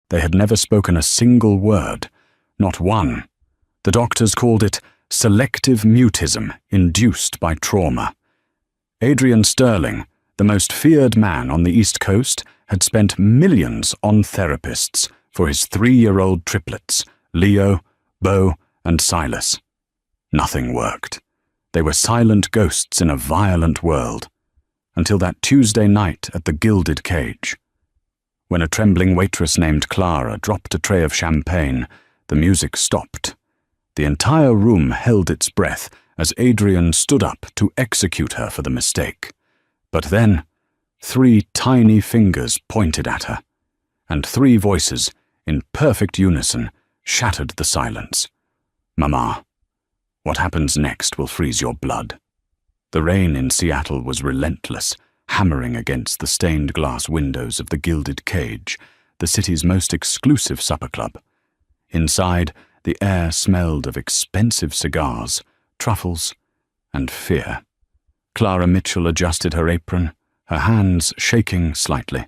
They had never spoken a single word, not one. The doctors called it selective mutism induced by trauma. Adrian Sterling, the most feared man on the East Coast, had spent millions on therapists for his 3-year-old triplets, Leo, Beau, and Silas. Nothing worked. They were silent ghosts in a violent world, until that Tuesday night at the Gilded Cage. When a trembling waitress named Clara dropped a tray of champagne, the music stopped. The entire room held its breath as Adrian stood up to execute her for the mistake. But then, 3 tiny fingers pointed at her, and 3 voices, in perfect unison, shattered the silence. "Mama, what happens next will freeze your blood." The rain in Seattle was relentless, hammering against the stained glass windows of the Gilded Cage, the city's most exclusive supper club. Inside, the air smelled of expensive cigars, truffles, and fear. Clara Mitchell adjusted her apron, her hands shaking slightly.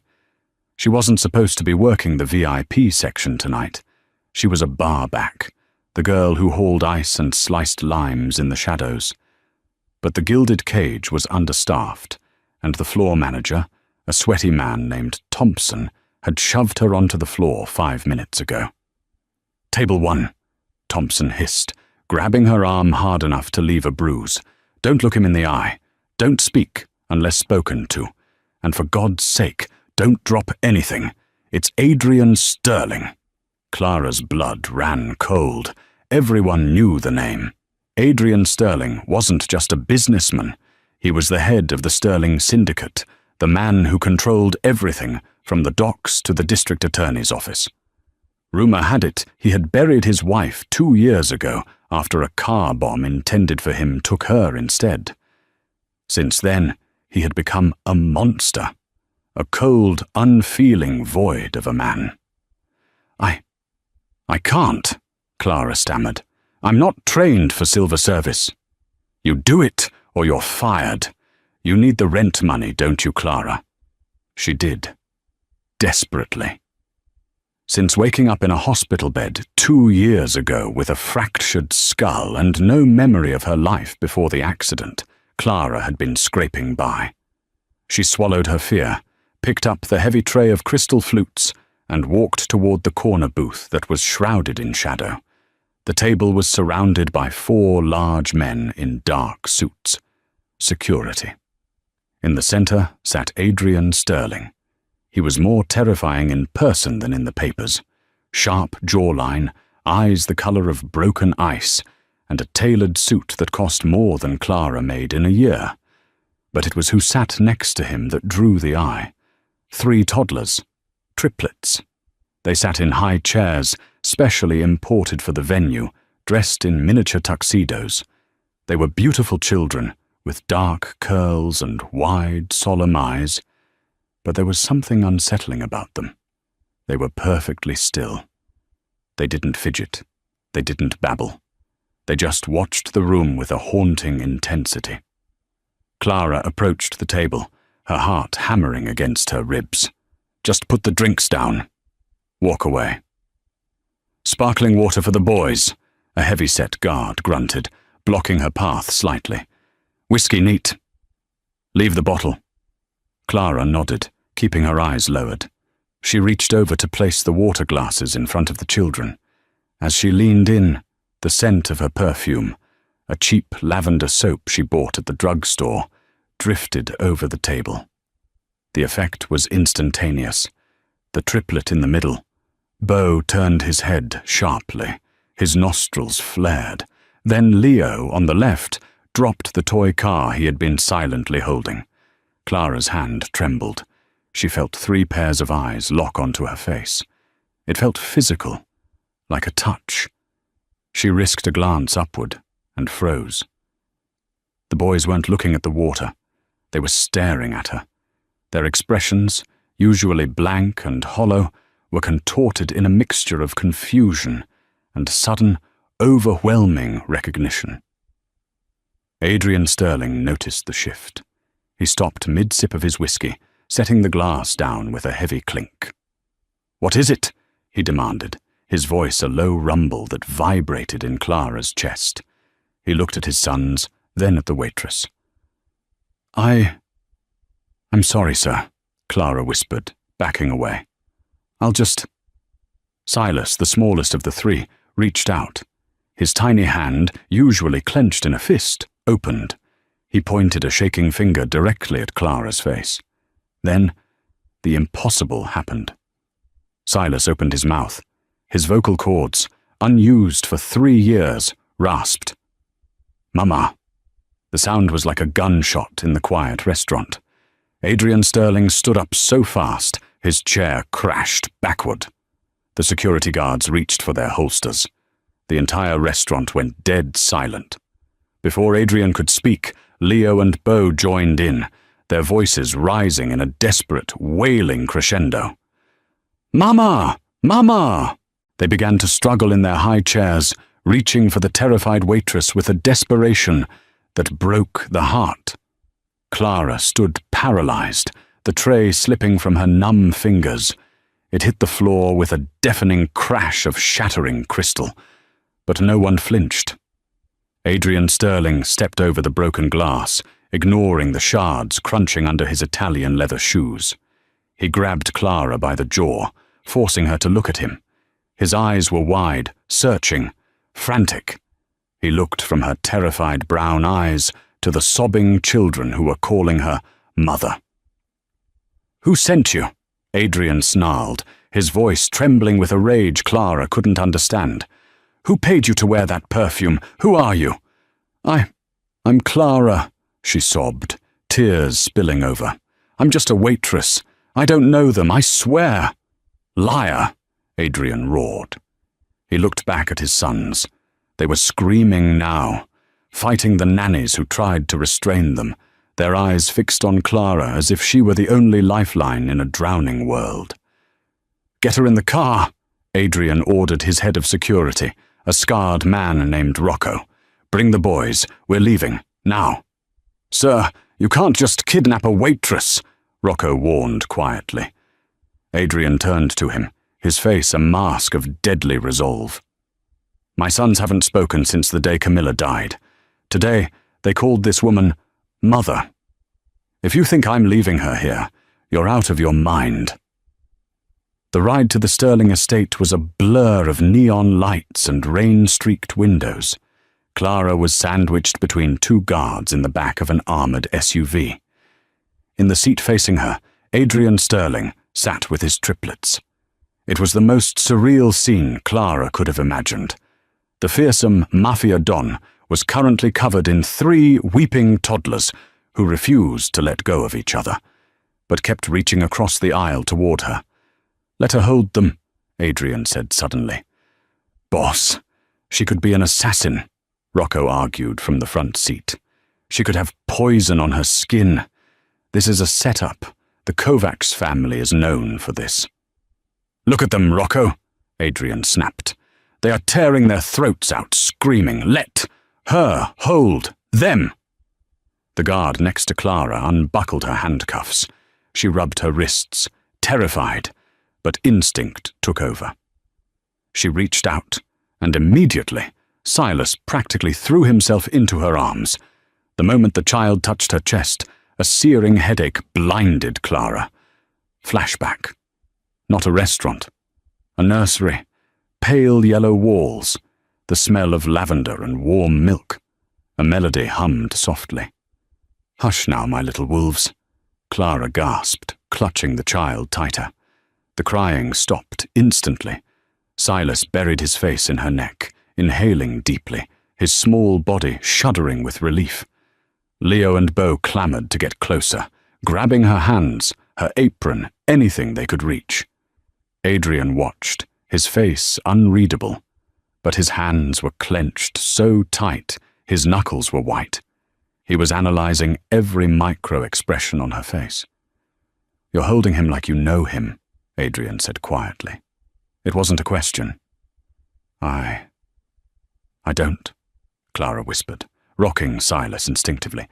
She wasn't supposed to be working the VIP section tonight. She was a barback, the girl who hauled ice and sliced limes in the shadows. But the Gilded Cage was understaffed, and the floor manager, a sweaty man named Thompson, had shoved her onto the floor 5 minutes ago. "Table 1, Thompson hissed, grabbing her arm hard enough to leave a bruise. "Don't look him in the eye. Don't speak unless spoken to. And for God's sake, don't drop anything. It's Adrian Sterling." Clara's blood ran cold. Everyone knew the name. Adrian Sterling wasn't just a businessman. He was the head of the Sterling Syndicate, the man who controlled everything from the docks to the district attorney's office. Rumor had it he had buried his wife 2 years ago after a car bomb intended for him took her instead. Since then, he had become a monster, a cold, unfeeling void of a man. I can't," Clara stammered. "I'm not trained for silver service." "You do it, or you're fired. You need the rent money, don't you, Clara?" She did. Desperately. Since waking up in a hospital bed 2 years ago with a fractured skull and no memory of her life before the accident, Clara had been scraping by. She swallowed her fear, picked up the heavy tray of crystal flutes, and walked toward the corner booth that was shrouded in shadow. The table was surrounded by 4 large men in dark suits. Security. In the center sat Adrian Sterling. He was more terrifying in person than in the papers. Sharp jawline, eyes the color of broken ice, and a tailored suit that cost more than Clara made in a year. But it was who sat next to him that drew the eye. 3 toddlers. Triplets. They sat in high chairs, specially imported for the venue, dressed in miniature tuxedos. They were beautiful children, with dark curls and wide, solemn eyes. But there was something unsettling about them. They were perfectly still. They didn't fidget. They didn't babble. They just watched the room with a haunting intensity. Clara approached the table, her heart hammering against her ribs. "Just put the drinks down. Walk away." "Sparkling water for the boys," a heavy-set guard grunted, blocking her path slightly. "Whiskey neat." "Leave the bottle." Clara nodded, keeping her eyes lowered. She reached over to place the water glasses in front of the children. As she leaned in, the scent of her perfume, a cheap lavender soap she bought at the drugstore, drifted over the table. The effect was instantaneous. The triplet in the middle. Beau turned his head sharply. His nostrils flared. Then Leo, on the left, dropped the toy car he had been silently holding. Clara's hand trembled. She felt 3 pairs of eyes lock onto her face. It felt physical, like a touch. She risked a glance upward and froze. The boys weren't looking at the water. They were staring at her. Their expressions, usually blank and hollow, were contorted in a mixture of confusion and sudden, overwhelming recognition. Adrian Sterling noticed the shift. He stopped mid-sip of his whiskey, setting the glass down with a heavy clink. "What is it?" he demanded, his voice a low rumble that vibrated in Clara's chest. He looked at his sons, then at the waitress. I'm sorry, sir, Clara whispered, backing away. I'll just... Silas, the smallest of the three, reached out. His tiny hand, usually clenched in a fist, opened. He pointed a shaking finger directly at Clara's face. Then, the impossible happened. Silas opened his mouth. His vocal cords, unused for 3 years, rasped. Mama. The sound was like a gunshot in the quiet restaurant. Adrian Sterling stood up so fast, his chair crashed backward. The security guards reached for their holsters. The entire restaurant went dead silent. Before Adrian could speak, Leo and Beau joined in, their voices rising in a desperate, wailing crescendo. Mama! Mama! They began to struggle in their high chairs, reaching for the terrified waitress with a desperation that broke the heart. Clara stood paralyzed, the tray slipping from her numb fingers. It hit the floor with a deafening crash of shattering crystal, but no one flinched. Adrian Sterling stepped over the broken glass, ignoring the shards crunching under his Italian leather shoes. He grabbed Clara by the jaw, forcing her to look at him. His eyes were wide, searching, frantic. He looked from her terrified brown eyes to the sobbing children who were calling her mother. Who sent you? Adrian snarled, his voice trembling with a rage Clara couldn't understand. Who paid you to wear that perfume? Who are you? I'm Clara, she sobbed, tears spilling over. I'm just a waitress. I don't know them, I swear. Liar, Adrian roared. He looked back at his sons. They were screaming now, fighting the nannies who tried to restrain them, their eyes fixed on Clara as if she were the only lifeline in a drowning world. Get her in the car, Adrian ordered his head of security, a scarred man named Rocco. Bring the boys, we're leaving, now. Sir, you can't just kidnap a waitress, Rocco warned quietly. Adrian turned to him, his face a mask of deadly resolve. My sons haven't spoken since the day Camilla died. Today, they called this woman Mother. If you think I'm leaving her here, you're out of your mind. The ride to the Sterling estate was a blur of neon lights and rain-streaked windows. Clara was sandwiched between 2 guards in the back of an armored SUV. In the seat facing her, Adrian Sterling sat with his triplets. It was the most surreal scene Clara could have imagined. The fearsome Mafia Don was currently covered in 3 weeping toddlers who refused to let go of each other, but kept reaching across the aisle toward her. Let her hold them, Adrian said suddenly. Boss, she could be an assassin, Rocco argued from the front seat. She could have poison on her skin. This is a setup. The Kovacs family is known for this. Look at them, Rocco, Adrian snapped. They are tearing their throats out, screaming, let her hold them. The guard next to Clara unbuckled her handcuffs. She rubbed her wrists, terrified, but instinct took over. She reached out, and immediately, Silas practically threw himself into her arms. The moment the child touched her chest, a searing headache blinded Clara. Flashback. Not a restaurant. A nursery. Pale yellow walls. The smell of lavender and warm milk. A melody hummed softly. Hush now, my little wolves. Clara gasped, clutching the child tighter. The crying stopped instantly. Silas buried his face in her neck, inhaling deeply, his small body shuddering with relief. Leo and Beau clamored to get closer, grabbing her hands, her apron, anything they could reach. Adrian watched, his face unreadable, but his hands were clenched so tight his knuckles were white. He was analyzing every micro-expression on her face. You're holding him like you know him, Adrian said quietly. It wasn't a question. I don't, Clara whispered, rocking Silas instinctively.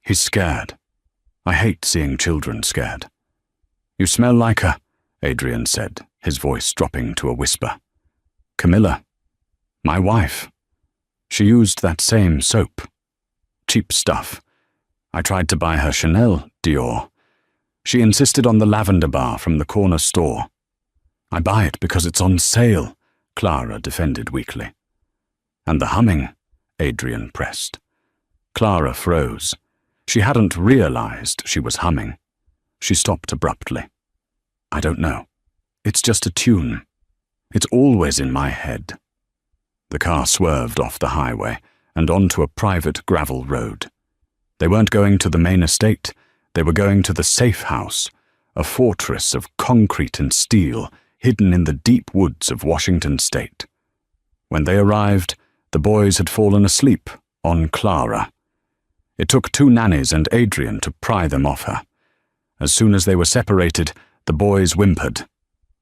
He's scared. I hate seeing children scared. You smell like her, Adrian said, his voice dropping to a whisper. Camilla. My wife. She used that same soap. Cheap stuff. I tried to buy her Chanel, Dior. She insisted on the lavender bar from the corner store. I buy it because it's on sale, Clara defended weakly. And the humming, Adrian pressed. Clara froze. She hadn't realized she was humming. She stopped abruptly. I don't know. It's just a tune. It's always in my head. The car swerved off the highway and onto a private gravel road. They weren't going to the main estate. They were going to the safe house, a fortress of concrete and steel hidden in the deep woods of Washington state. When they arrived, the boys had fallen asleep on Clara. It took 2 nannies and Adrian to pry them off her. As soon as they were separated, the boys whimpered,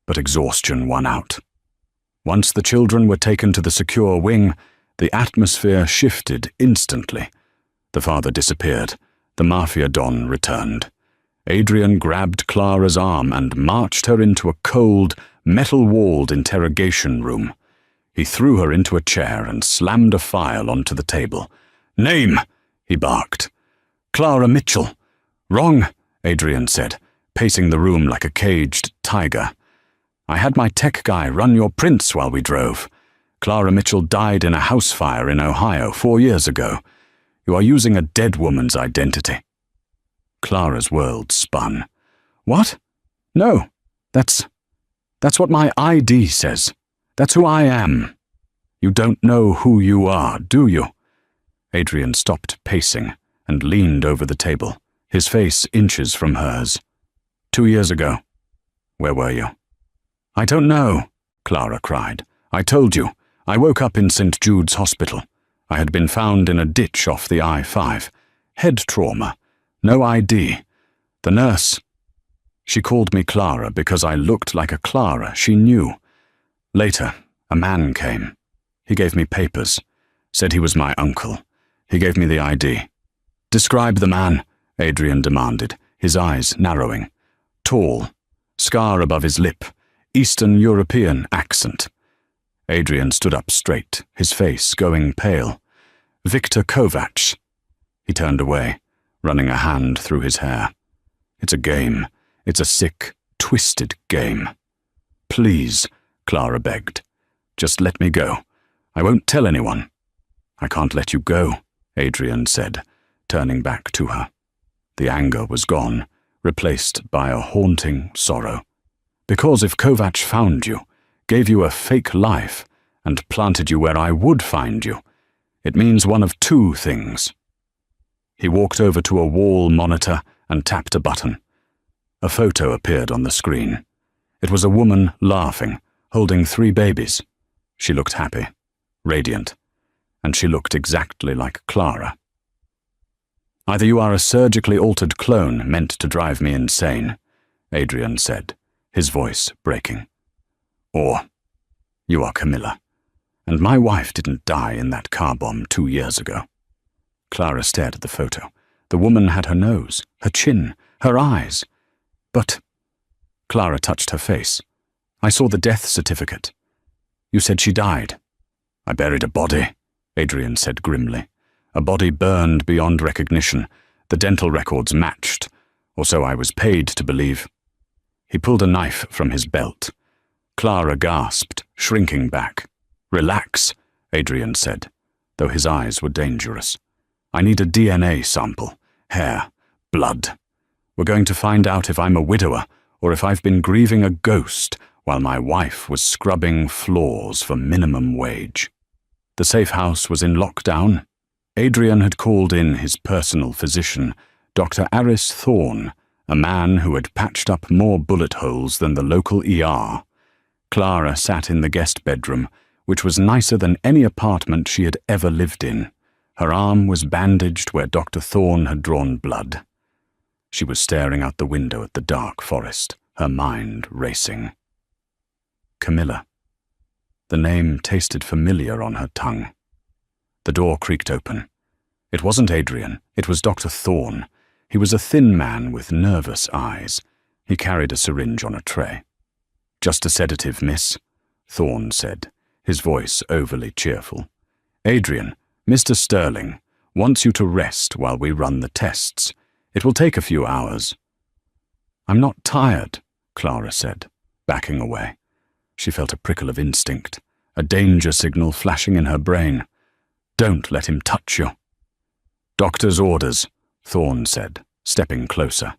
but exhaustion won out. Once the children were taken to the secure wing, the atmosphere shifted instantly. The father disappeared. The Mafia Don returned. Adrian grabbed Clara's arm and marched her into a cold, metal-walled interrogation room. He threw her into a chair and slammed a file onto the table. "Name!" he barked. "Clara Mitchell." "Wrong," Adrian said, pacing the room like a caged tiger. "I had my tech guy run your prints while we drove. Clara Mitchell died in a house fire in Ohio 4 years ago. You are using a dead woman's identity." Clara's world spun. "What? No, that's what my ID says. That's who I am. You don't know who you are, do you?" Adrian stopped pacing and leaned over the table, his face inches from hers. 2 years ago. Where were you?" "I don't know," Clara cried. "I told you. I woke up in St. Jude's Hospital. I had been found in a ditch off the I-5. Head trauma. No ID. The nurse. She called me Clara because I looked like a Clara she knew. Later, a man came. He gave me papers. Said he was my uncle. He gave me the ID. "Describe the man," Adrian demanded, his eyes narrowing. "Tall. Scar above his lip. Eastern European accent." Adrian stood up straight, his face going pale. "Victor Kovacs." He turned away, running a hand through his hair. "It's a game. It's a sick, twisted game." "Please," Clara begged. "Just let me go. I won't tell anyone." "I can't let you go," Adrian said, turning back to her. The anger was gone, replaced by a haunting sorrow. "Because if Kovacs found you, gave you a fake life, and planted you where I would find you, it means one of 2 things." He walked over to a wall monitor and tapped a button. A photo appeared on the screen. It was a woman laughing, holding 3 babies. She looked happy, radiant, and she looked exactly like Clara. "Either you are a surgically altered clone meant to drive me insane," Adrian said, his voice breaking. "Or you are Camilla, and my wife didn't die in that car bomb 2 years ago." Clara stared at the photo. The woman had her nose, her chin, her eyes. "But—" Clara touched her face. "I saw the death certificate. You said she died." "I buried a body," Adrian said grimly. "A body burned beyond recognition. The dental records matched, or so I was paid to believe." He pulled a knife from his belt. Clara gasped, shrinking back. "Relax," Adrian said, though his eyes were dangerous. "I need a DNA sample. Hair. Blood. We're going to find out if I'm a widower or if I've been grieving a ghost while my wife was scrubbing floors for minimum wage." The safe house was in lockdown. Adrian had called in his personal physician, Dr. Aris Thorne, a man who had patched up more bullet holes than the local ER. Clara sat in the guest bedroom, which was nicer than any apartment she had ever lived in. Her arm was bandaged where Dr. Thorne had drawn blood. She was staring out the window at the dark forest, her mind racing. Camilla. The name tasted familiar on her tongue. The door creaked open. It wasn't Adrian, it was Dr. Thorne. He was a thin man with nervous eyes. He carried a syringe on a tray. Just a sedative, miss, Thorne said, his voice overly cheerful. Adrian, Mr. Sterling, wants you to rest while we run the tests. It will take a few hours. I'm not tired, Clara said, backing away. She felt a prickle of instinct, a danger signal flashing in her brain. Don't let him touch you. Doctor's orders, Thorne said, stepping closer.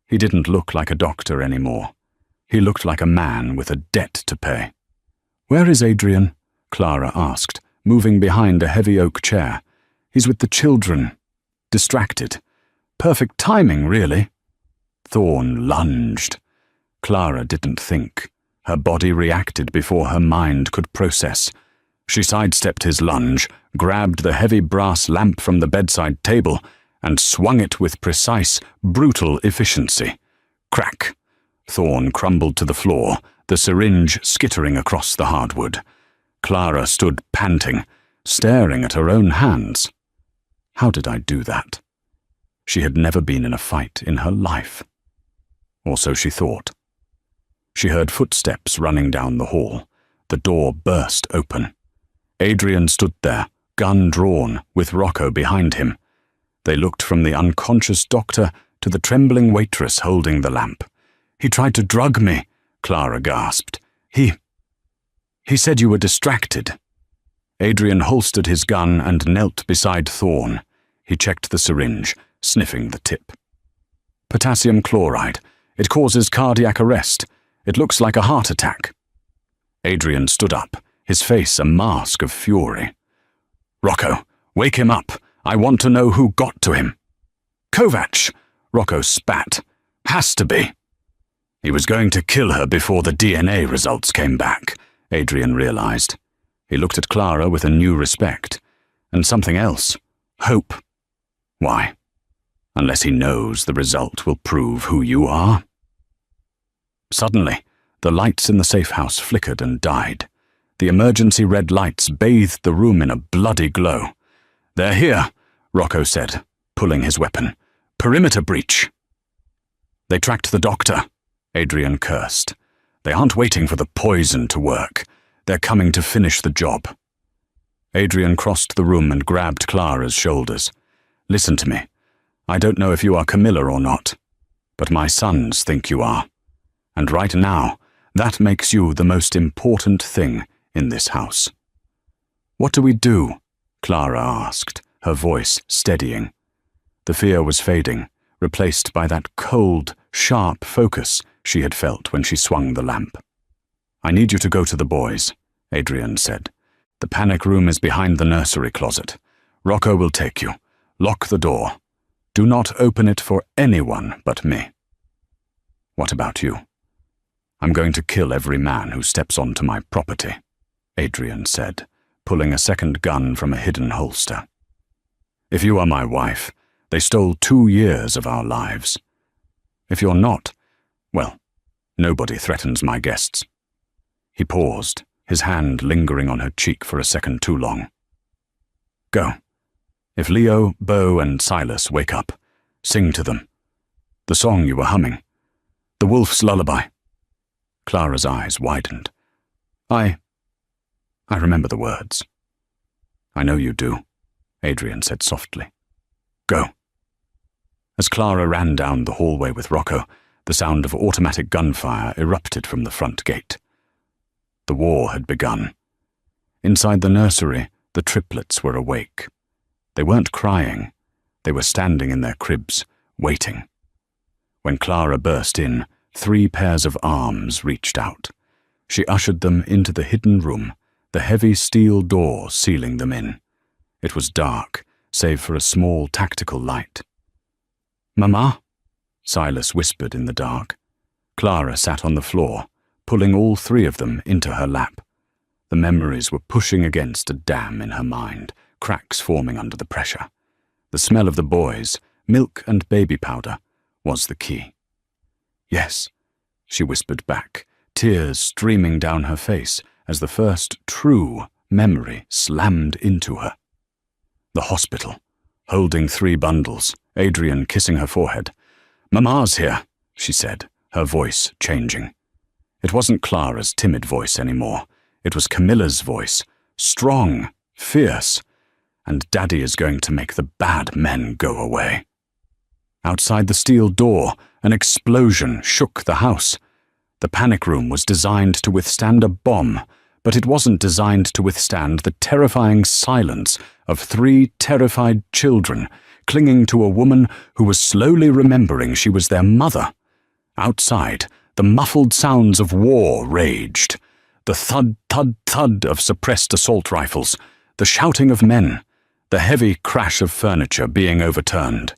He didn't look like a doctor anymore. He looked like a man with a debt to pay. Where is Adrian? Clara asked, moving behind a heavy oak chair. He's with the children. Distracted. Perfect timing, really. Thorne lunged. Clara didn't think. Her body reacted before her mind could process. She sidestepped his lunge, grabbed the heavy brass lamp from the bedside table, and swung it with precise, brutal efficiency. Crack! Thorne crumbled to the floor, the syringe skittering across the hardwood. Clara stood panting, staring at her own hands. How did I do that? She had never been in a fight in her life. Or so she thought. She heard footsteps running down the hall. The door burst open. Adrian stood there, gun drawn, with Rocco behind him. They looked from the unconscious doctor to the trembling waitress holding the lamp. He tried to drug me, Clara gasped. He said you were distracted. Adrian holstered his gun and knelt beside Thorne. He checked the syringe, sniffing the tip. Potassium chloride. It causes cardiac arrest. It looks like a heart attack. Adrian stood up, his face a mask of fury. Rocco, wake him up. I want to know who got to him. Kovac, Rocco spat. Has to be. He was going to kill her before the DNA results came back, Adrian realized. He looked at Clara with a new respect. And something else. Hope. Why? Unless he knows the result will prove who you are. Suddenly, the lights in the safe house flickered and died. The emergency red lights bathed the room in a bloody glow. They're here, Rocco said, pulling his weapon. Perimeter breach. They tracked the doctor, Adrian cursed. They aren't waiting for the poison to work. They're coming to finish the job. Adrian crossed the room and grabbed Clara's shoulders. Listen to me. I don't know if you are Camilla or not, but my sons think you are. And right now, that makes you the most important thing in this house. What do we do? Clara asked, her voice steadying. The fear was fading, replaced by that cold, sharp focus she had felt when she swung the lamp. I need you to go to the boys, Adrian said. The panic room is behind the nursery closet. Rocco will take you. Lock the door. Do not open it for anyone but me. What about you? I'm going to kill every man who steps onto my property, Adrian said, pulling a second gun from a hidden holster. If you are my wife, they stole 2 years of our lives. If you're not, well, nobody threatens my guests. He paused, his hand lingering on her cheek for a second too long. Go. If Leo, Bo, and Silas wake up, sing to them. The song you were humming. The Wolf's Lullaby. Clara's eyes widened. I remember the words. I know you do, Adrian said softly. Go. As Clara ran down the hallway with Rocco, the sound of automatic gunfire erupted from the front gate. The war had begun. Inside the nursery, the triplets were awake. They weren't crying. They were standing in their cribs, waiting. When Clara burst in, 3 pairs of arms reached out. She ushered them into the hidden room, the heavy steel door sealing them in. It was dark, save for a small tactical light. Mama? Silas whispered in the dark. Clara sat on the floor, pulling all 3 of them into her lap. The memories were pushing against a dam in her mind, cracks forming under the pressure. The smell of the boys, milk and baby powder, was the key. Yes, she whispered back, tears streaming down her face as the first true memory slammed into her. The hospital, holding 3 bundles, Adrian kissing her forehead. Mama's here, she said, her voice changing. It wasn't Clara's timid voice anymore. It was Camilla's voice, strong, fierce, and Daddy is going to make the bad men go away. Outside the steel door, an explosion shook the house. The panic room was designed to withstand a bomb, but it wasn't designed to withstand the terrifying silence of 3 terrified children clinging to a woman who was slowly remembering she was their mother. Outside, the muffled sounds of war raged. The thud, thud, thud of suppressed assault rifles, the shouting of men, the heavy crash of furniture being overturned.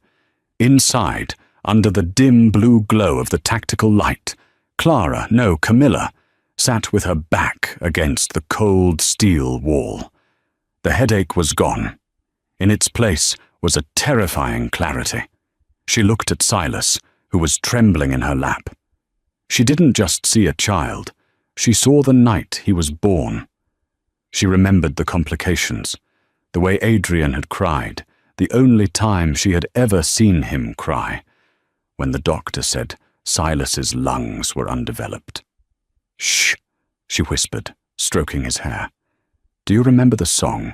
Inside, under the dim blue glow of the tactical light, Camilla, sat with her back against the cold steel wall. The headache was gone. In its place was a terrifying clarity. She looked at Silas, who was trembling in her lap. She didn't just see a child, she saw the night he was born. She remembered the complications, the way Adrian had cried, the only time she had ever seen him cry, when the doctor said Silas's lungs were undeveloped. "Shh," she whispered, stroking his hair. "Do you remember the song?"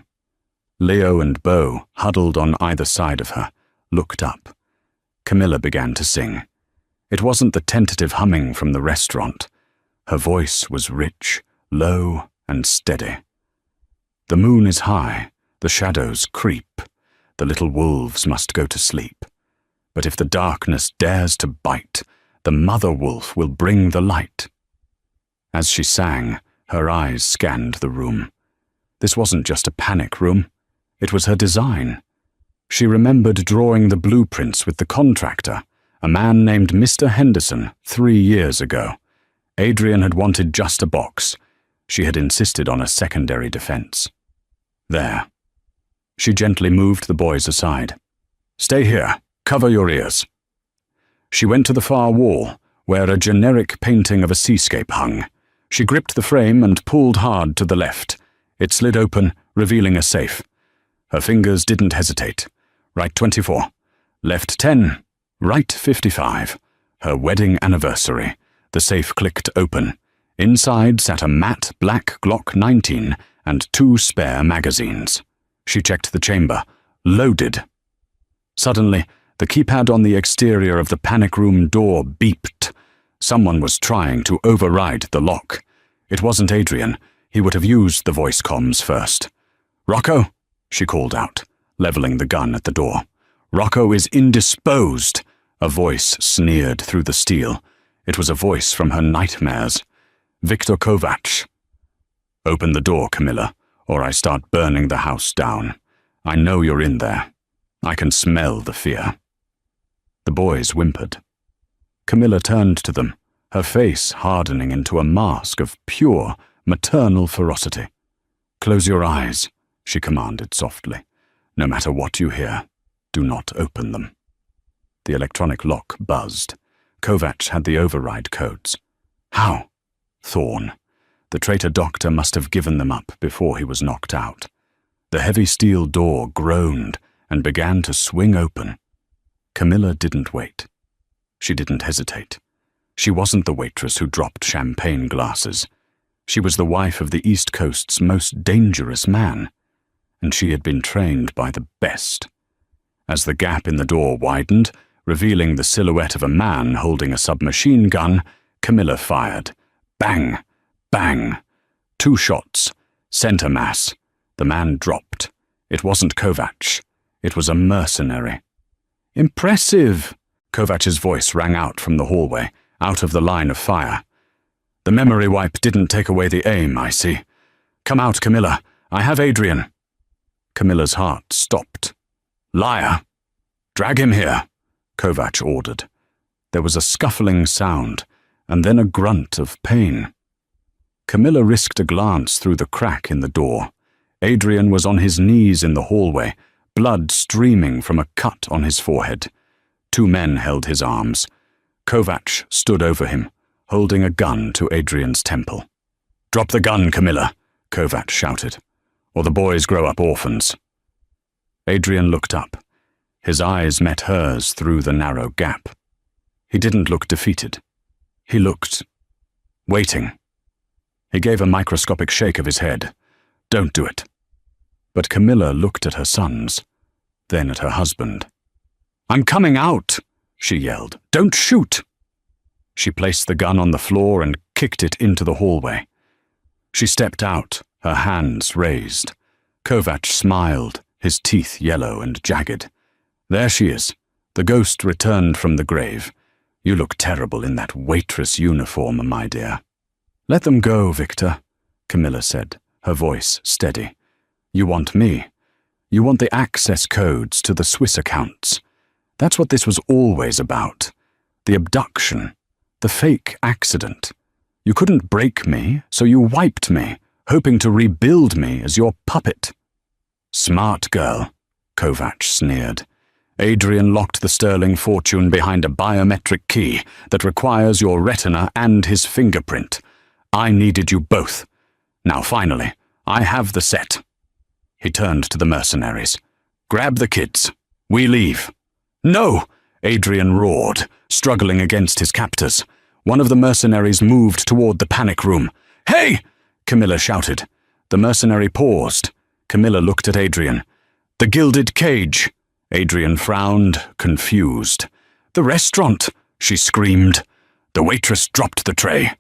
Leo and Beau, huddled on either side of her, looked up. Camilla began to sing. It wasn't the tentative humming from the restaurant. Her voice was rich, low, and steady. "The moon is high, the shadows creep, the little wolves must go to sleep. But if the darkness dares to bite, the mother wolf will bring the light." As she sang, her eyes scanned the room. This wasn't just a panic room. It was her design. She remembered drawing the blueprints with the contractor, a man named Mr. Henderson, 3 years ago. Adrian had wanted just a box. She had insisted on a secondary defense. There. She gently moved the boys aside. "Stay here. Cover your ears." She went to the far wall, where a generic painting of a seascape hung. She gripped the frame and pulled hard to the left. It slid open, revealing a safe. Her fingers didn't hesitate. Right 24. Left 10. Right 55. Her wedding anniversary. The safe clicked open. Inside sat a matte black Glock 19 and 2 spare magazines. She checked the chamber. Loaded. Suddenly, the keypad on the exterior of the panic room door beeped. Someone was trying to override the lock. It wasn't Adrian. He would have used the voice comms first. "Rocco," she called out, leveling the gun at the door. "Rocco is indisposed." A voice sneered through the steel. It was a voice from her nightmares. "Victor Kovac." "Open the door, Camilla, or I start burning the house down. I know you're in there. I can smell the fear." The boys whimpered. Camilla turned to them, her face hardening into a mask of pure, maternal ferocity. "Close your eyes," she commanded softly. "No matter what you hear, do not open them." The electronic lock buzzed. Kovac had the override codes. How? Thorn. The traitor doctor must have given them up before he was knocked out. The heavy steel door groaned and began to swing open. Camilla didn't wait. She didn't hesitate. She wasn't the waitress who dropped champagne glasses. She was the wife of the East Coast's most dangerous man, and she had been trained by the best. As the gap in the door widened, revealing the silhouette of a man holding a submachine gun, Camilla fired. Bang! Bang! 2 shots. Center mass. The man dropped. It wasn't Kovac. It was a mercenary. "Impressive!" Kovac's voice rang out from the hallway, out of the line of fire. "The memory wipe didn't take away the aim, I see. Come out, Camilla. I have Adrian." Camilla's heart stopped. "Liar! Drag him here," Kovac ordered. There was a scuffling sound, and then a grunt of pain. Camilla risked a glance through the crack in the door. Adrian was on his knees in the hallway, blood streaming from a cut on his forehead. 2 men held his arms. Kovac stood over him, holding a gun to Adrian's temple. "Drop the gun, Camilla," Kovac shouted, "or the boys grow up orphans." Adrian looked up. His eyes met hers through the narrow gap. He didn't look defeated. He looked Waiting. He gave a microscopic shake of his head. Don't do it. But Camilla looked at her sons, then at her husband. I'm coming out, she yelled. Don't shoot. She placed the gun on the floor and kicked it into the hallway. She stepped out, her hands raised. Kovac smiled, his teeth yellow and jagged. There she is. The ghost returned from the grave. You look terrible in that waitress uniform, my dear. Let them go, Victor, Camilla said, her voice steady. You want me. You want the access codes to the Swiss accounts. That's what this was always about. The abduction. The fake accident. You couldn't break me, so you wiped me, hoping to rebuild me as your puppet. Smart girl, Kovac sneered. Adrian locked the sterling fortune behind a biometric key that requires your retina and his fingerprint. I needed you both. Now finally, I have the set. He turned to the mercenaries. Grab the kids. We leave. No! Adrian roared, struggling against his captors. One of the mercenaries moved toward the panic room. Hey! Camilla shouted. The mercenary paused. Camilla looked at Adrian. The gilded cage. Adrian frowned, confused. The restaurant, she screamed. The waitress dropped the tray.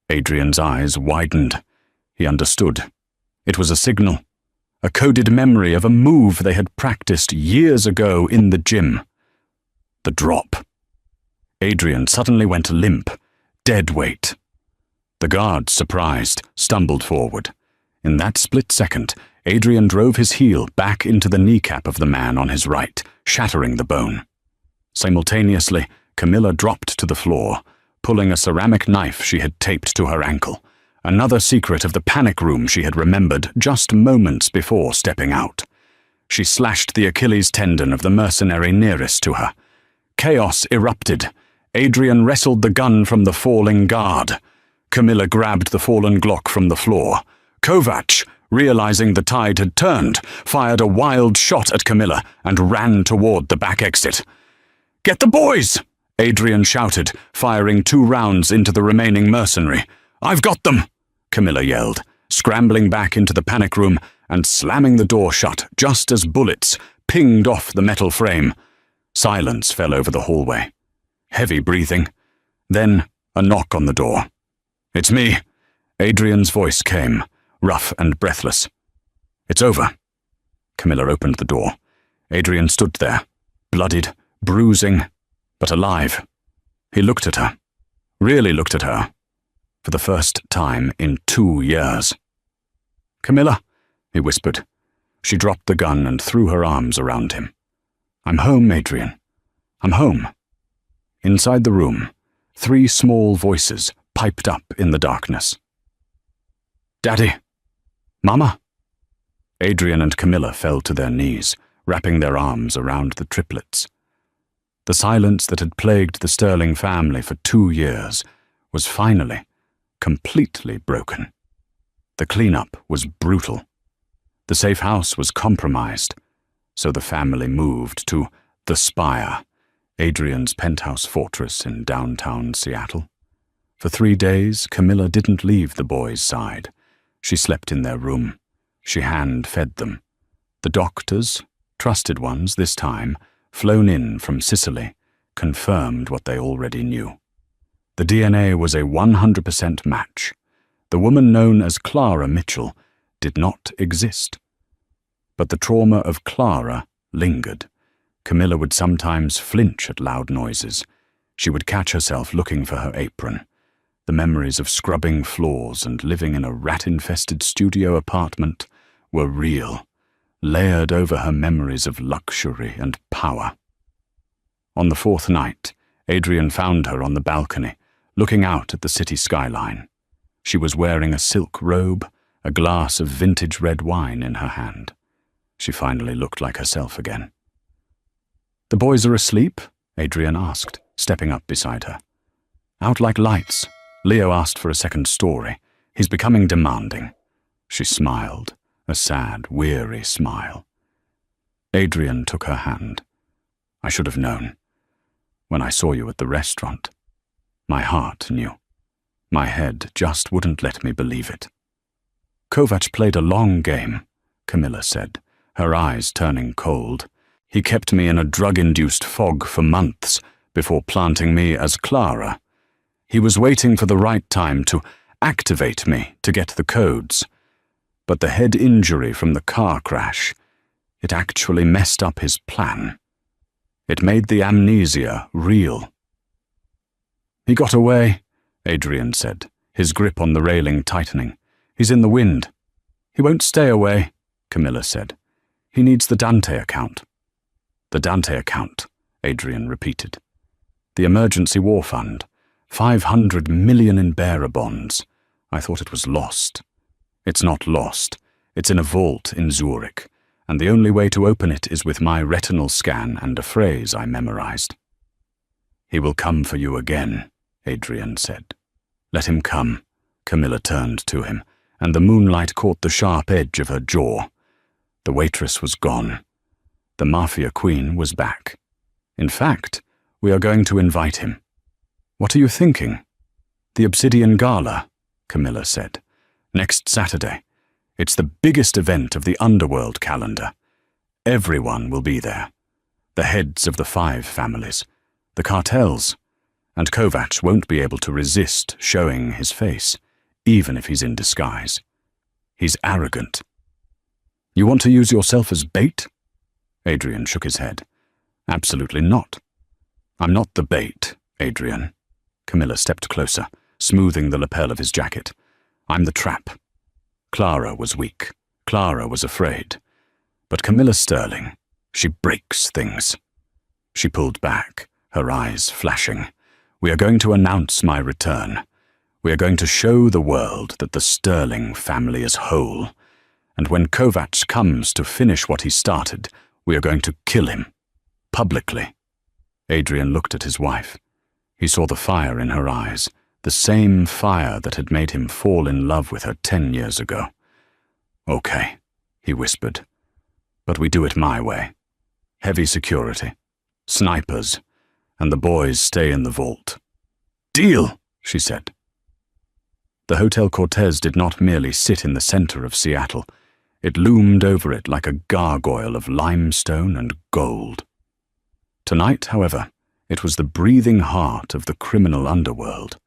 Adrian's eyes widened. He understood. It was a signal. A coded memory of a move they had practiced years ago in the gym. The drop. Adrian suddenly went limp, dead weight. The guard, surprised, stumbled forward. In that split second, Adrian drove his heel back into the kneecap of the man on his right, shattering the bone. Simultaneously, Camilla dropped to the floor, pulling a ceramic knife she had taped to her ankle, another secret of the panic room she had remembered just moments before stepping out. She slashed the Achilles tendon of the mercenary nearest to her. Chaos erupted. Adrian wrestled the gun from the falling guard. Camilla grabbed the fallen Glock from the floor. Kovac, realizing the tide had turned, fired a wild shot at Camilla and ran toward the back exit. Get the boys! Adrian shouted, firing 2 rounds into the remaining mercenary. I've got them! Camilla yelled, scrambling back into the panic room and slamming the door shut just as bullets pinged off the metal frame. Silence fell over the hallway. Heavy breathing. Then a knock on the door. It's me. Adrian's voice came, rough and breathless. It's over. Camilla opened the door. Adrian stood there, bloodied, bruising, but alive. He looked at her. Really looked at her. For the first time in 2 years. Camilla, he whispered. She dropped the gun and threw her arms around him. I'm home, Adrian. I'm home. Inside the room, 3 small voices piped up in the darkness. Daddy. Mama. Adrian and Camilla fell to their knees, wrapping their arms around the triplets. The silence that had plagued the Sterling family for 2 years was finally, completely broken. The cleanup was brutal. The safe house was compromised, so the family moved to The Spire, Adrian's penthouse fortress in downtown Seattle. For 3 days, Camilla didn't leave the boys' side. She slept in their room. She hand-fed them. The doctors, trusted ones this time, flown in from Sicily, confirmed what they already knew. The DNA was a 100% match. The woman known as Clara Mitchell did not exist. But the trauma of Clara lingered. Camilla would sometimes flinch at loud noises. She would catch herself looking for her apron. The memories of scrubbing floors and living in a rat-infested studio apartment were real, layered over her memories of luxury and power. On the 4th night, Adrian found her on the balcony, looking out at the city skyline. She was wearing a silk robe, a glass of vintage red wine in her hand. She finally looked like herself again. The boys are asleep? Adrian asked, stepping up beside her. Out like lights. Leo asked for a second story. He's becoming demanding. She smiled, a sad, weary smile. Adrian took her hand. I should have known. When I saw you at the restaurant, my heart knew. My head just wouldn't let me believe it. Kovac played a long game, Camilla said, her eyes turning cold. He kept me in a drug-induced fog for months before planting me as Clara. He was waiting for the right time to activate me to get the codes. But the head injury from the car crash, it actually messed up his plan. It made the amnesia real. He got away, Adrian said, his grip on the railing tightening. He's in the wind. He won't stay away, Camilla said. He needs the Dante account. The Dante account, Adrian repeated. The emergency war fund. 500 million in bearer bonds. I thought it was lost. It's not lost. It's in a vault in Zurich, and the only way to open it is with my retinal scan and a phrase I memorized. He will come for you again, Adrian said. Let him come. Camilla turned to him, and the moonlight caught the sharp edge of her jaw. The waitress was gone. The Mafia queen was back. In fact, we are going to invite him. What are you thinking? The Obsidian Gala, Camilla said. Next Saturday. It's the biggest event of the Underworld calendar. Everyone will be there. The heads of the 5 families, the cartels, and Kovac won't be able to resist showing his face, even if he's in disguise. He's arrogant. You want to use yourself as bait? Adrian shook his head. Absolutely not. I'm not the bait, Adrian. Camilla stepped closer, smoothing the lapel of his jacket. I'm the trap. Clara was weak. Clara was afraid. But Camilla Sterling, she breaks things. She pulled back, her eyes flashing. We are going to announce my return. We are going to show the world that the Sterling family is whole. And when Kovac comes to finish what he started, we are going to kill him. Publicly. Adrian looked at his wife. He saw the fire in her eyes, the same fire that had made him fall in love with her 10 years ago. Okay, he whispered. But we do it my way. Heavy security. Snipers. And the boys stay in the vault. Deal, she said. The Hotel Cortez did not merely sit in the center of Seattle. It loomed over it like a gargoyle of limestone and gold. Tonight, however, it was the breathing heart of the criminal underworld.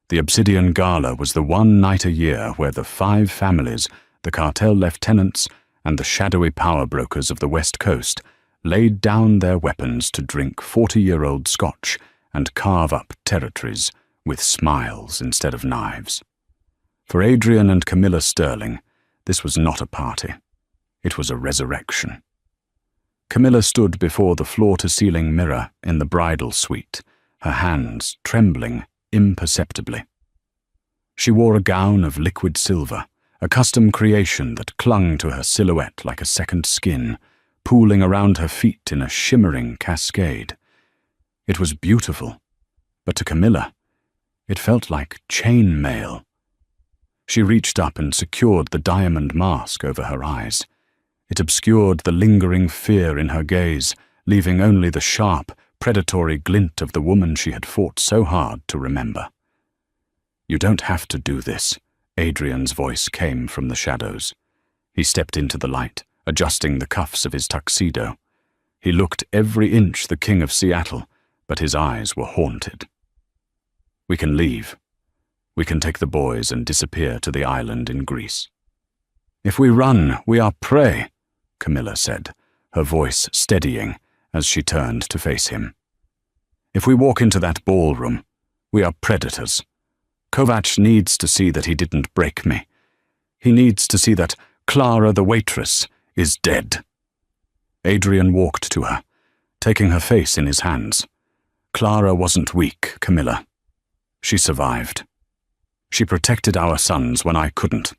The Obsidian Gala was the one night a year where the 5 families, the cartel lieutenants, and the shadowy power brokers of the West Coast laid down their weapons to drink 40-year-old scotch and carve up territories with smiles instead of knives. For Adrian and Camilla Sterling, this was not a party. It was a resurrection. Camilla stood before the floor-to-ceiling mirror in the bridal suite, her hands trembling imperceptibly. She wore a gown of liquid silver, a custom creation that clung to her silhouette like a second skin, pooling around her feet in a shimmering cascade. It was beautiful, but to Camilla, it felt like chain mail. She reached up and secured the diamond mask over her eyes. It obscured the lingering fear in her gaze, leaving only the sharp, predatory glint of the woman she had fought so hard to remember. You don't have to do this, Adrian's voice came from the shadows. He stepped into the light, adjusting the cuffs of his tuxedo. He looked every inch the king of Seattle, but his eyes were haunted. We can leave. We can take the boys and disappear to the island in Greece. If we run, we are prey, Camilla said, her voice steadying as she turned to face him. If we walk into that ballroom, we are predators. Kovac needs to see that he didn't break me. He needs to see that Clara the waitress is dead. Adrian walked to her, taking her face in his hands. Clara wasn't weak, Camilla. She survived. She protected our sons when I couldn't.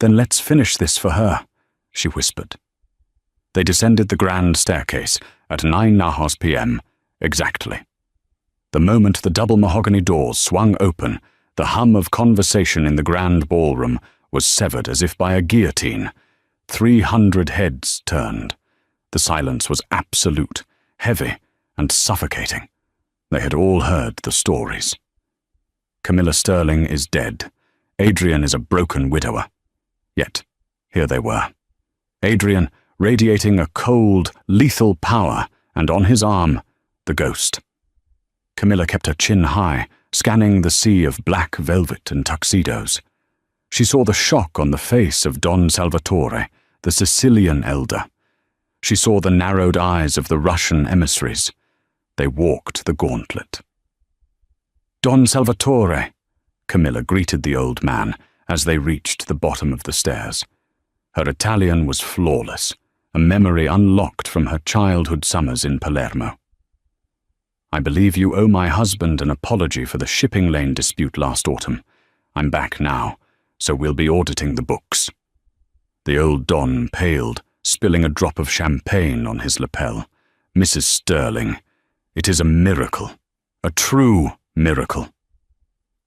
Then let's finish this for her, she whispered. They descended the grand staircase at 9 Nahos p.m. exactly. The moment the double mahogany doors swung open, the hum of conversation in the grand ballroom was severed as if by a guillotine. 300 heads turned. The silence was absolute, heavy, and suffocating. They had all heard the stories. Camilla Sterling is dead. Adrian is a broken widower. Yet, here they were. Adrian, radiating a cold, lethal power, and on his arm, the ghost. Camilla kept her chin high, scanning the sea of black velvet and tuxedos. She saw the shock on the face of Don Salvatore, the Sicilian elder. She saw the narrowed eyes of the Russian emissaries. They walked the gauntlet. "Don Salvatore," Camilla greeted the old man as they reached the bottom of the stairs. Her Italian was flawless, a memory unlocked from her childhood summers in Palermo. "I believe you owe my husband an apology for the shipping lane dispute last autumn. I'm back now, so we'll be auditing the books." The old Don paled, spilling a drop of champagne on his lapel. "Mrs. Sterling, it is a miracle, a true miracle."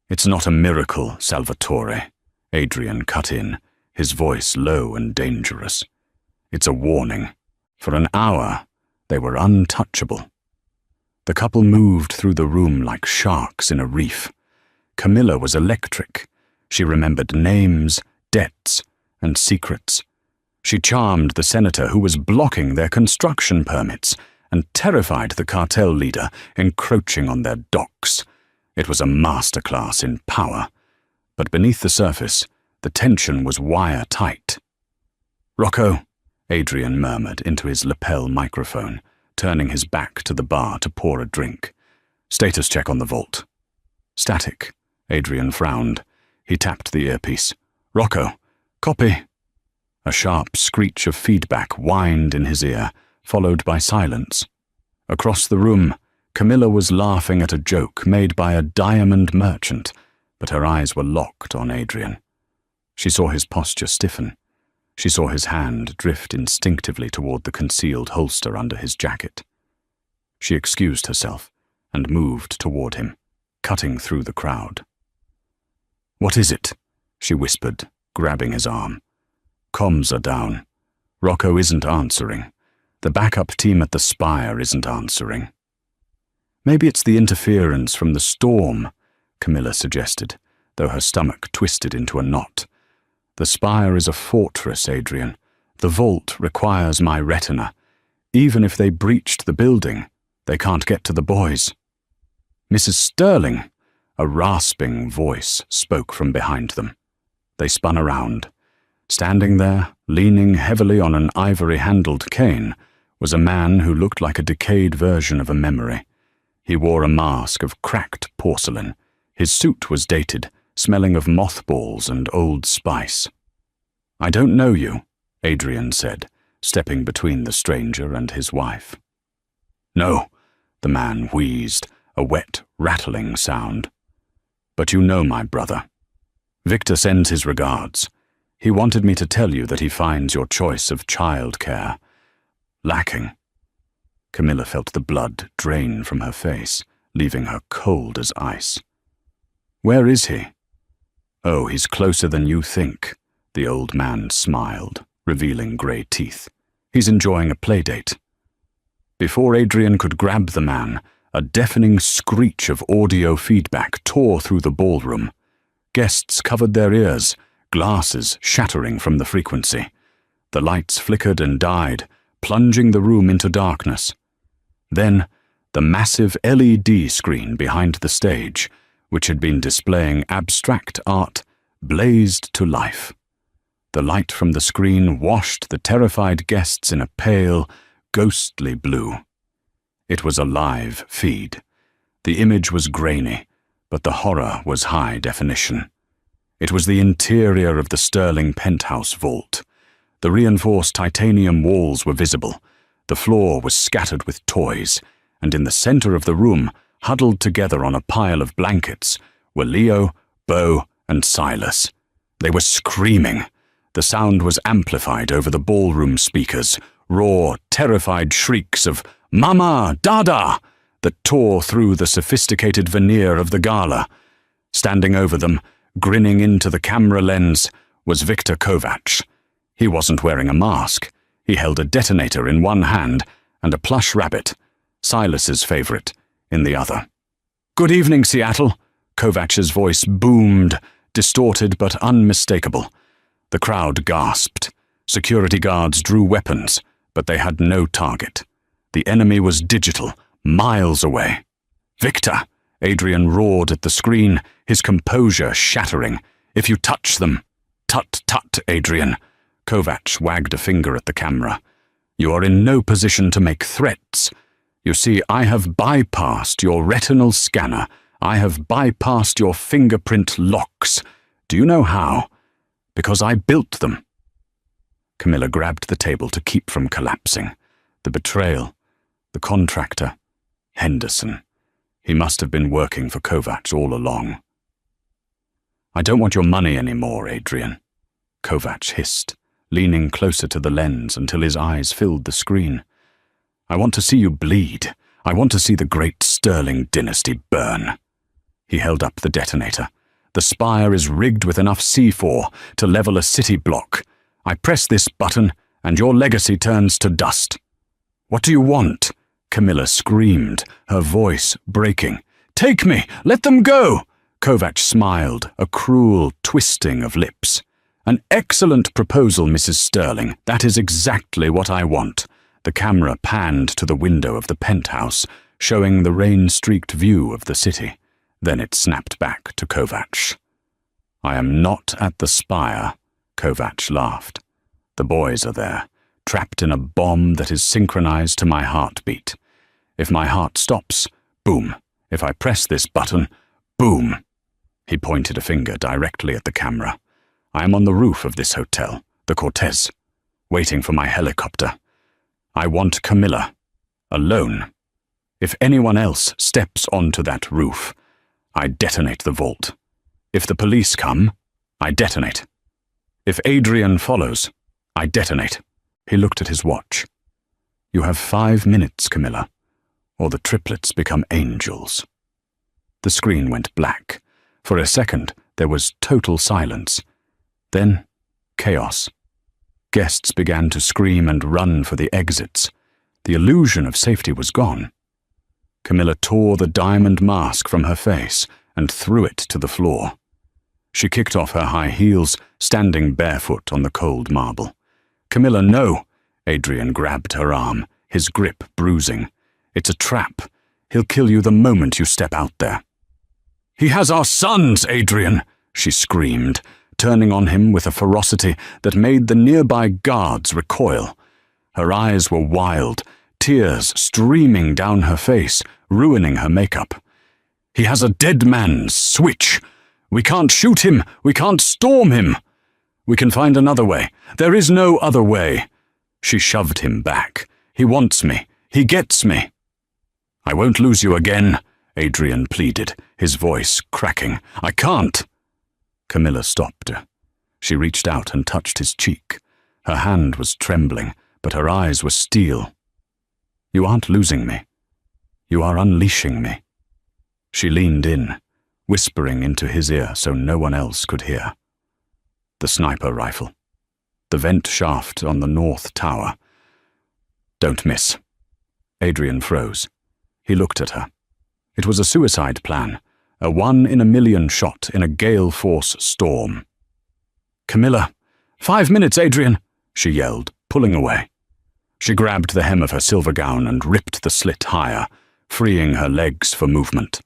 "It's not a miracle, Salvatore," Adrian cut in, his voice low and dangerous. "It's a warning. For an hour, they were untouchable." The couple moved through the room like sharks in a reef. Camilla was electric. She remembered names, debts, and secrets. She charmed the senator who was blocking their construction permits and terrified the cartel leader encroaching on their docks. It was a masterclass in power. But beneath the surface, the tension was wire-tight. "Rocco," Adrian murmured into his lapel microphone, turning his back to the bar to pour a drink. "Status check on the vault." "Static," Adrian frowned. He tapped the earpiece. "Rocco, copy." A sharp screech of feedback whined in his ear, followed by silence. Across the room, Camilla was laughing at a joke made by a diamond merchant, but her eyes were locked on Adrian. She saw his posture stiffen. She saw his hand drift instinctively toward the concealed holster under his jacket. She excused herself and moved toward him, cutting through the crowd. "What is it?" she whispered, grabbing his arm. "Comms are down. Rocco isn't answering. The backup team at the Spire isn't answering." "Maybe it's the interference from the storm," Camilla suggested, though her stomach twisted into a knot. "The Spire is a fortress, Adrian. The vault requires my retina. Even if they breached the building, they can't get to the boys." "Mrs. Sterling!" A rasping voice spoke from behind them. They spun around. Standing there, leaning heavily on an ivory-handled cane, was a man who looked like a decayed version of a memory. He wore a mask of cracked porcelain. His suit was dated, smelling of mothballs and old spice. "I don't know you," Adrian said, stepping between the stranger and his wife. "No," the man wheezed, a wet, rattling sound. "But you know my brother. Victor sends his regards. He wanted me to tell you that he finds your choice of childcare lacking." Camilla felt the blood drain from her face, leaving her cold as ice. "Where is he?" "Oh, he's closer than you think," the old man smiled, revealing grey teeth. "He's enjoying a playdate." Before Adrian could grab the man, a deafening screech of audio feedback tore through the ballroom. Guests covered their ears, glasses shattering from the frequency. The lights flickered and died, plunging the room into darkness. Then, the massive LED screen behind the stage, which had been displaying abstract art, blazed to life. The light from the screen washed the terrified guests in a pale, ghostly blue. It was a live feed. The image was grainy, but the horror was high definition. It was the interior of the Sterling penthouse vault. The reinforced titanium walls were visible. The floor was scattered with toys, and in the center of the room, huddled together on a pile of blankets, were Leo, Beau, and Silas. They were screaming. The sound was amplified over the ballroom speakers, raw, terrified shrieks of "Mama! Dada!" that tore through the sophisticated veneer of the gala. Standing over them, grinning into the camera lens, was Victor Kovacs. He wasn't wearing a mask. He held a detonator in one hand and a plush rabbit, Silas's favorite, in the other. "Good evening, Seattle," Kovac's voice boomed, distorted but unmistakable. The crowd gasped. Security guards drew weapons, but they had no target. The enemy was digital, miles away. "Victor!" Adrian roared at the screen, his composure shattering. "If you touch them—" "Tut, tut, Adrian." Kovac wagged a finger at the camera. "You are in no position to make threats. You see, I have bypassed your retinal scanner. I have bypassed your fingerprint locks. Do you know how? Because I built them." Camilla grabbed the table to keep from collapsing. The betrayal, the contractor, Henderson. He must have been working for Kovac all along. "I don't want your money anymore, Adrian," Kovac hissed, leaning closer to the lens until his eyes filled the screen. "I want to see you bleed. I want to see the great Sterling dynasty burn." He held up the detonator. "The spire is rigged with enough C4 to level a city block. I press this button, and your legacy turns to dust." "What do you want?" Camilla screamed, her voice breaking. "Take me! Let them go!" Kovac smiled, a cruel twisting of lips. "An excellent proposal, Mrs. Sterling. That is exactly what I want." The camera panned to the window of the penthouse, showing the rain-streaked view of the city. Then it snapped back to Kovac. "I am not at the spire," Kovac laughed. "The boys are there, trapped in a bomb that is synchronized to my heartbeat. If my heart stops, boom. If I press this button, boom." He pointed a finger directly at the camera. "I am on the roof of this hotel, the Cortez, waiting for my helicopter. I want Camilla, alone. If anyone else steps onto that roof, I detonate the vault. If the police come, I detonate. If Adrian follows, I detonate." He looked at his watch. "You have 5 minutes, Camilla, or the triplets become angels." The screen went black. For a second, there was total silence. Then, chaos. Guests began to scream and run for the exits. The illusion of safety was gone. Camilla tore the diamond mask from her face and threw it to the floor. She kicked off her high heels, standing barefoot on the cold marble. "Camilla, no!" Adrian grabbed her arm, his grip bruising. "It's a trap. He'll kill you the moment you step out there." "He has our sons, Adrian!" she screamed, turning on him with a ferocity that made the nearby guards recoil. Her eyes were wild, tears streaming down her face, ruining her makeup. "He has a dead man's switch. We can't shoot him. We can't storm him. We can find another way. There is no other way." She shoved him back. "He wants me. He gets me." "I won't lose you again," Adrian pleaded, his voice cracking. "I can't." Camilla stopped her. She reached out and touched his cheek. Her hand was trembling, but her eyes were steel. "You aren't losing me. You are unleashing me." She leaned in, whispering into his ear so no one else could hear. "The sniper rifle. The vent shaft on the north tower. Don't miss." Adrian froze. He looked at her. It was a suicide plan, a 1-in-a-million shot in a gale force storm. "Camilla, 5 minutes, Adrian!" she yelled, pulling away. She grabbed the hem of her silver gown and ripped the slit higher, freeing her legs for movement.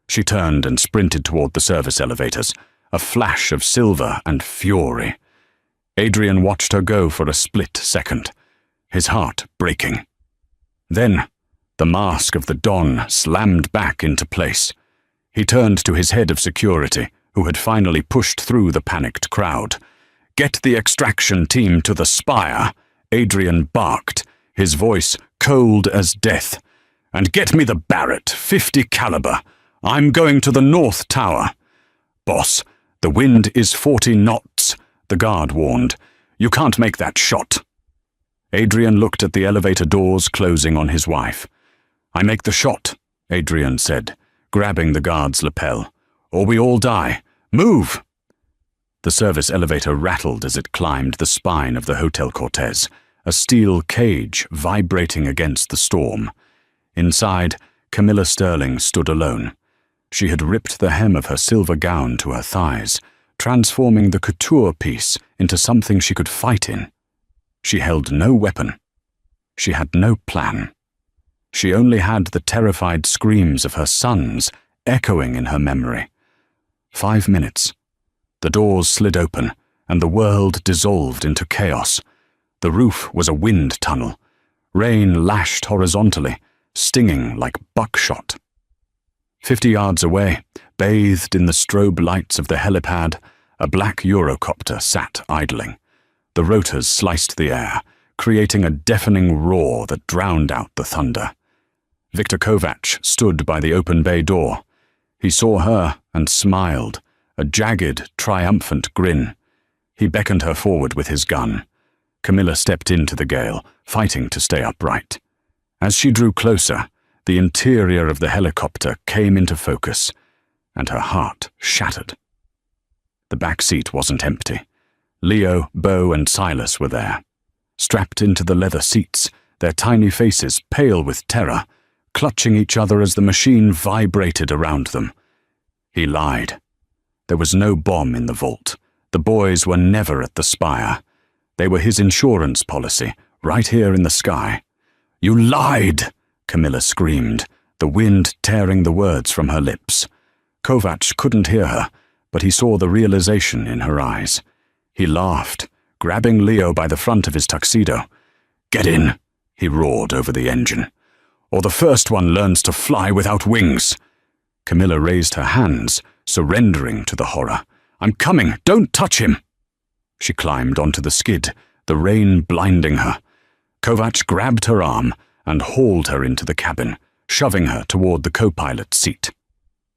She turned and sprinted toward the service elevators, a flash of silver and fury. Adrian watched her go for a split second, his heart breaking. Then, the mask of the Don slammed back into place. He turned to his head of security, who had finally pushed through the panicked crowd. "Get the extraction team to the spire," Adrian barked, his voice cold as death. "And get me the Barrett, 50 caliber. I'm going to the north tower." "Boss, the wind is 40 knots, the guard warned. "You can't make that shot." Adrian looked at the elevator doors closing on his wife. "I make the shot," Adrian said, grabbing the guard's lapel. "Or we all die. Move!" The service elevator rattled as it climbed the spine of the Hotel Cortez, a steel cage vibrating against the storm. Inside, Camilla Sterling stood alone. She had ripped the hem of her silver gown to her thighs, transforming the couture piece into something she could fight in. She held no weapon. She had no plan. She only had the terrified screams of her sons echoing in her memory. 5 minutes. The doors slid open, and the world dissolved into chaos. The roof was a wind tunnel. Rain lashed horizontally, stinging like buckshot. 50 yards away, bathed in the strobe lights of the helipad, a black Eurocopter sat idling. The rotors sliced the air, creating a deafening roar that drowned out the thunder. Victor Kovac stood by the open bay door. He saw her and smiled, a jagged, triumphant grin. He beckoned her forward with his gun. Camilla stepped into the gale, fighting to stay upright. As she drew closer, the interior of the helicopter came into focus, and her heart shattered. The back seat wasn't empty. Leo, Bo, and Silas were there. Strapped into the leather seats, their tiny faces pale with terror, clutching each other as the machine vibrated around them. He lied. There was no bomb in the vault. The boys were never at the spire. They were his insurance policy, right here in the sky. "You lied!" Camilla screamed, the wind tearing the words from her lips. Kovac couldn't hear her, but he saw the realization in her eyes. He laughed, grabbing Leo by the front of his tuxedo. "Get in," he roared over the engine, "or the first one learns to fly without wings." Camilla raised her hands, surrendering to the horror. "I'm coming, don't touch him!" She climbed onto the skid, the rain blinding her. Kovac grabbed her arm and hauled her into the cabin, shoving her toward the co-pilot's seat.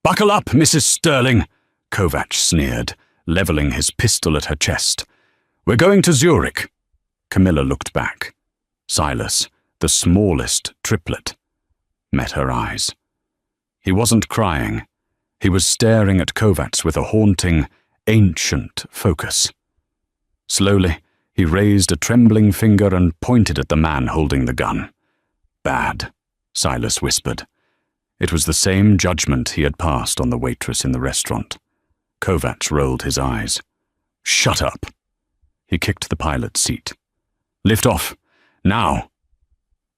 "Buckle up, Mrs. Sterling," Kovac sneered, leveling his pistol at her chest. "We're going to Zurich." Camilla looked back. Silas, the smallest triplet, met her eyes. He wasn't crying. He was staring at Kovac with a haunting, ancient focus. Slowly, he raised a trembling finger and pointed at the man holding the gun. "Bad," Silas whispered. It was the same judgment he had passed on the waitress in the restaurant. Kovac rolled his eyes. "Shut up." He kicked the pilot's seat. "Lift off. Now."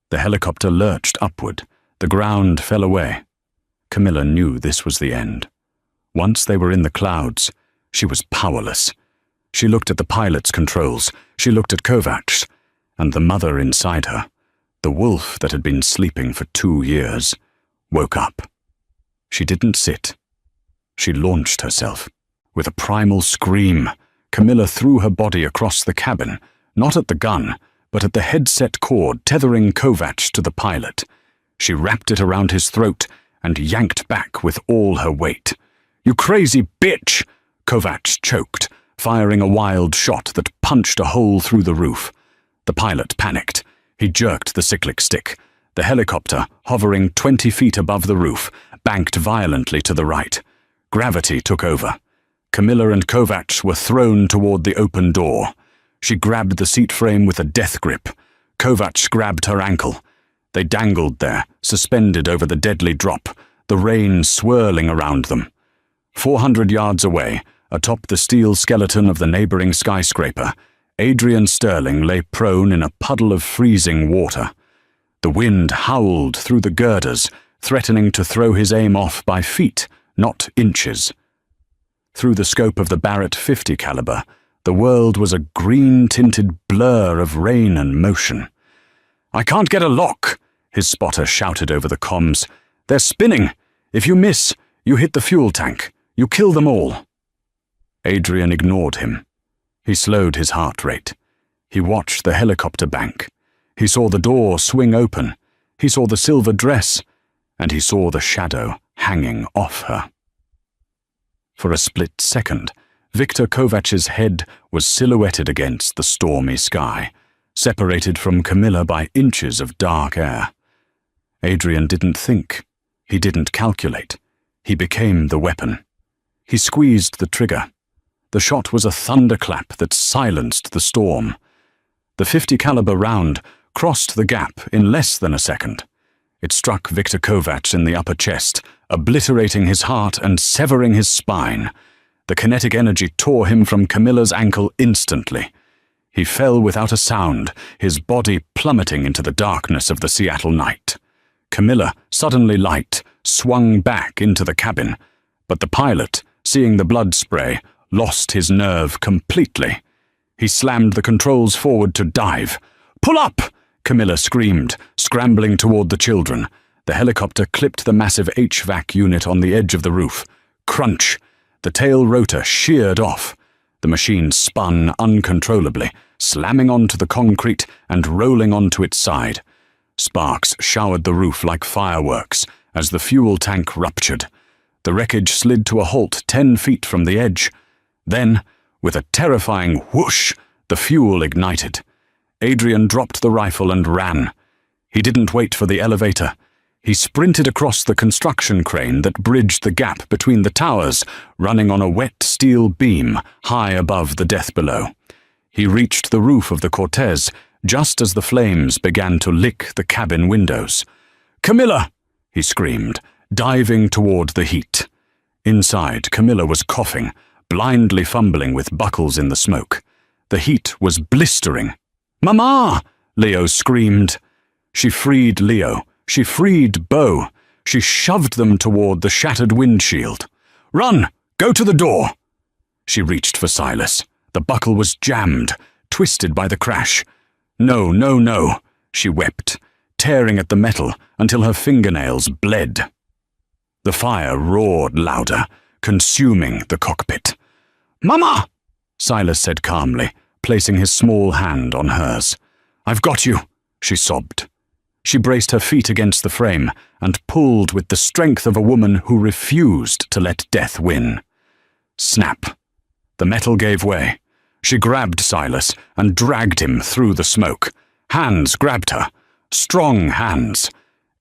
The helicopter lurched upward. The ground fell away. Camilla knew this was the end. Once they were in the clouds, she was powerless. She looked at the pilot's controls. She looked at Kovac's, and the mother inside her, the wolf that had been sleeping for 2 years, woke up. She didn't sit. She launched herself. With a primal scream, Camilla threw her body across the cabin, not at the gun, but at the headset cord tethering Kovac to the pilot. She wrapped it around his throat and yanked back with all her weight. "You crazy bitch!" Kovac choked, firing a wild shot that punched a hole through the roof. The pilot panicked. He jerked the cyclic stick. The helicopter, hovering 20 feet above the roof, banked violently to the right. Gravity took over. Camilla and Kovac were thrown toward the open door. She grabbed the seat frame with a death grip. Kovac grabbed her ankle. They dangled there, suspended over the deadly drop, the rain swirling around them. 400 yards away, atop the steel skeleton of the neighboring skyscraper, Adrian Sterling lay prone in a puddle of freezing water. The wind howled through the girders, threatening to throw his aim off by feet, not inches. Through the scope of the Barrett .50 caliber, the world was a green-tinted blur of rain and motion. "I can't get a lock," his spotter shouted over the comms. "They're spinning. If you miss, you hit the fuel tank. You kill them all." Adrian ignored him. He slowed his heart rate. He watched the helicopter bank. He saw the door swing open. He saw the silver dress, and he saw the shadow hanging off her. For a split second, Victor Kovac's head was silhouetted against the stormy sky, separated from Camilla by inches of dark air. Adrian didn't think. He didn't calculate. He became the weapon. He squeezed the trigger. The shot was a thunderclap that silenced the storm. The .50 caliber round crossed the gap in less than a second. It struck Victor Kovac in the upper chest, obliterating his heart and severing his spine. The kinetic energy tore him from Camilla's ankle instantly. He fell without a sound, his body plummeting into the darkness of the Seattle night. Camilla, suddenly light, swung back into the cabin, but the pilot, seeing the blood spray, lost his nerve completely. He slammed the controls forward to dive. "Pull up!" Camilla screamed, scrambling toward the children. The helicopter clipped the massive HVAC unit on the edge of the roof. Crunch! The tail rotor sheared off. The machine spun uncontrollably, slamming onto the concrete and rolling onto its side. Sparks showered the roof like fireworks as the fuel tank ruptured. The wreckage slid to a halt 10 feet from the edge. Then, with a terrifying whoosh, the fuel ignited. Adrian dropped the rifle and ran. He didn't wait for the elevator. He sprinted across the construction crane that bridged the gap between the towers, running on a wet steel beam high above the death below. He reached the roof of the Cortez just as the flames began to lick the cabin windows. "Camilla!" he screamed, diving toward the heat. Inside, Camilla was coughing, blindly fumbling with buckles in the smoke. The heat was blistering. "Mama!" Leo screamed. She freed Leo. She freed Bo. She shoved them toward the shattered windshield. "Run! Go to the door!" She reached for Silas. The buckle was jammed, twisted by the crash. "No, no, no," she wept, tearing at the metal until her fingernails bled. The fire roared louder, consuming the cockpit. "Mama!" Silas said calmly, placing his small hand on hers. "I've got you," she sobbed. She braced her feet against the frame and pulled with the strength of a woman who refused to let death win. Snap. The metal gave way. She grabbed Silas and dragged him through the smoke. Hands grabbed her. Strong hands.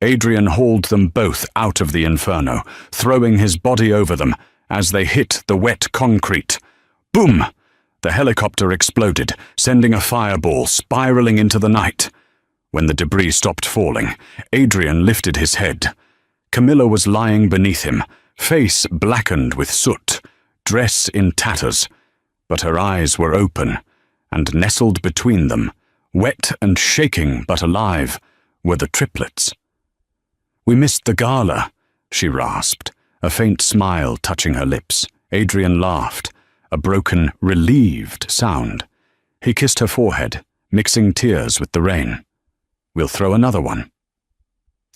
Adrian hauled them both out of the inferno, throwing his body over them as they hit the wet concrete. Boom! The helicopter exploded, sending a fireball spiraling into the night. When the debris stopped falling, Adrian lifted his head. Camilla was lying beneath him, face blackened with soot, dress in tatters, but her eyes were open, and nestled between them, wet and shaking but alive, were the triplets. "We missed the gala," she rasped, a faint smile touching her lips. Adrian laughed, a broken, relieved sound. He kissed her forehead, mixing tears with the rain. "We'll throw another one."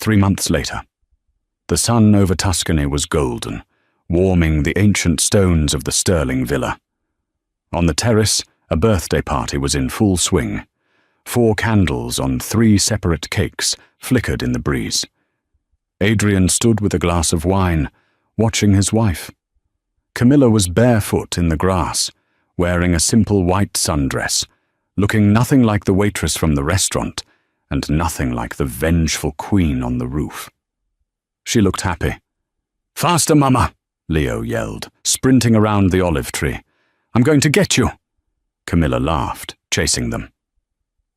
3 months later. The sun over Tuscany was golden, warming the ancient stones of the Sterling villa. On the terrace, a birthday party was in full swing. 4 candles on 3 separate cakes flickered in the breeze. Adrian stood with a glass of wine, watching his wife. Camilla was barefoot in the grass, wearing a simple white sundress, looking nothing like the waitress from the restaurant, and nothing like the vengeful queen on the roof. She looked happy. "Faster, Mama!" Leo yelled, sprinting around the olive tree. "I'm going to get you!" Camilla laughed, chasing them.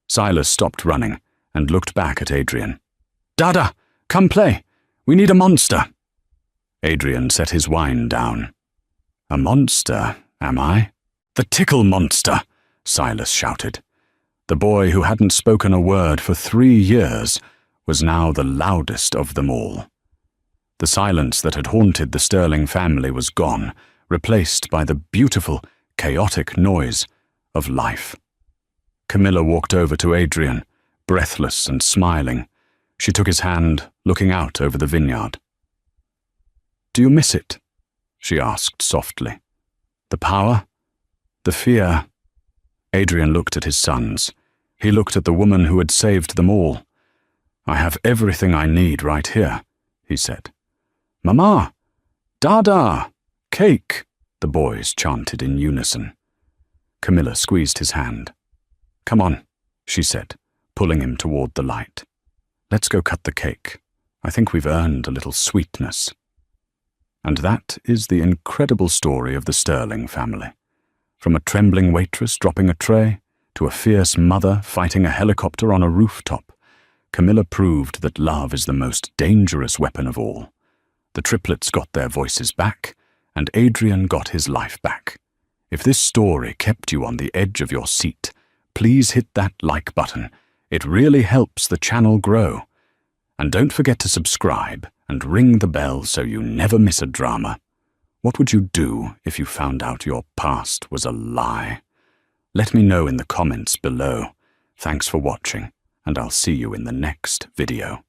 Silas stopped running and looked back at Adrian. "Dada, come play! We need a monster!" Adrian set his wine down. "A monster, am I?" "The tickle monster!" Silas shouted. The boy who hadn't spoken a word for 3 years was now the loudest of them all. The silence that had haunted the Sterling family was gone, replaced by the beautiful, chaotic noise of life. Camilla walked over to Adrian, breathless and smiling. She took his hand, looking out over the vineyard. "Do you miss it?" she asked softly. "The power? The fear?" Adrian looked at his sons. He looked at the woman who had saved them all. "I have everything I need right here," he said. "Mama! Dada! Cake!" the boys chanted in unison. Camilla squeezed his hand. "Come on," she said, pulling him toward the light. "Let's go cut the cake. I think we've earned a little sweetness." And that is the incredible story of the Sterling family. From a trembling waitress dropping a tray, to a fierce mother fighting a helicopter on a rooftop, Camilla proved that love is the most dangerous weapon of all. The triplets got their voices back, and Adrian got his life back. If this story kept you on the edge of your seat, please hit that like button. It really helps the channel grow. And don't forget to subscribe and ring the bell so you never miss a drama. What would you do if you found out your past was a lie? Let me know in the comments below. Thanks for watching, and I'll see you in the next video.